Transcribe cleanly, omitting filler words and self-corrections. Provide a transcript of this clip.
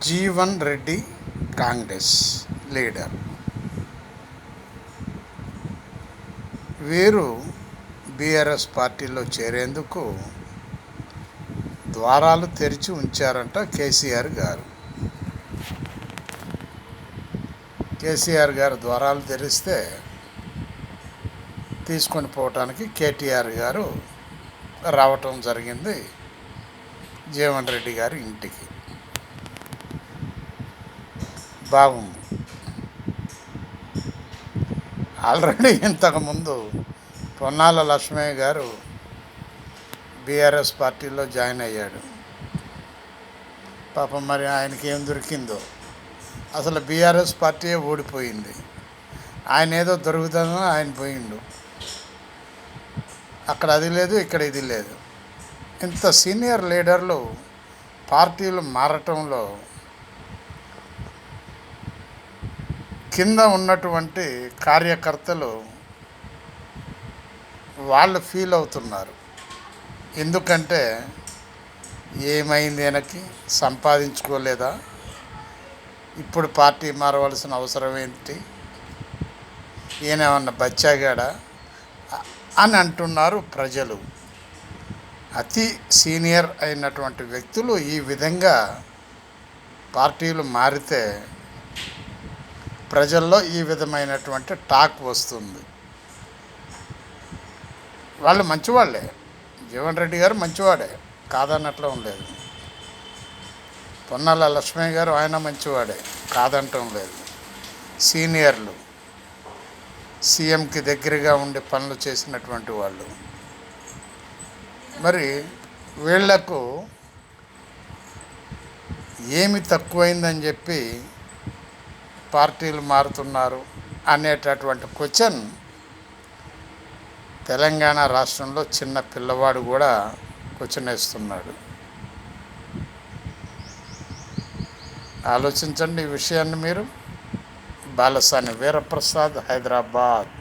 Jeevan Reddy Congress leader. వీరు BRS పార్టీలో చేరేందుకు ద్వారాలు తెరిచి ఉంచారంట కేసీఆర్ గారు. కేసీఆర్ గారు ద్వారాలు తెరిస్తే తీసుకొని పోవటానికి కేటీఆర్ గారు రావటం జరిగింది జీవన్ రెడ్డి గారి ఇంటికి. బాగుంది. ఆల్రెడీ ఇంతకుముందు పొన్నాల లక్ష్మయ్య గారు బీఆర్ఎస్ పార్టీలో జాయిన్ అయ్యాడు. పాపం మరి ఆయనకి ఏం దొరికిందో. అసలు బీఆర్ఎస్ పార్టీయే ఓడిపోయింది. ఆయన ఏదో దొరుకుతుందని ఆయన పోయిండు. అక్కడ అది లేదు, ఇక్కడ ఇది లేదు. ఇంత సీనియర్ లీడర్లు పార్టీలు మారటంలో కింద ఉన్నటువంటి కార్యకర్తలు వాళ్ళు ఫీల్ అవుతున్నారు. ఎందుకంటే ఏమైంది, వెనక్కి సంపాదించుకోలేదా, ఇప్పుడు పార్టీ మారవలసిన అవసరం ఏంటి, ఈయనేమన్నా బచ్చాగాడా అని అంటున్నారు ప్రజలు. అతి సీనియర్ అయినటువంటి వ్యక్తులు ఈ విధంగా పార్టీలు మారితే ప్రజల్లో ఈ విధమైనటువంటి టాక్ వస్తుంది. వాళ్ళు మంచివాళ్ళే, జీవన్ రెడ్డి గారు మంచివాడే, కాదన్నట్లు లేదు. పొన్నాల లక్ష్మయ్య గారు ఆయన మంచివాడే, కాదంటం లేదు. సీనియర్లు, సీఎంకి దగ్గరగా ఉండి పనులు చేసినటువంటి వాళ్ళు. మరి వీళ్లకు ఏమి తక్కువైందని చెప్పి పార్టీలు మారుతున్నారు అనేటటువంటి క్వశ్చన్ తెలంగాణ రాష్ట్రంలో చిన్న పిల్లవాడు కూడా క్వశ్చన్ వేస్తున్నాడు. ఆలోచించండి ఈ విషయాన్ని మీరు. బాలసాని వీరప్రసాద్, హైదరాబాద్.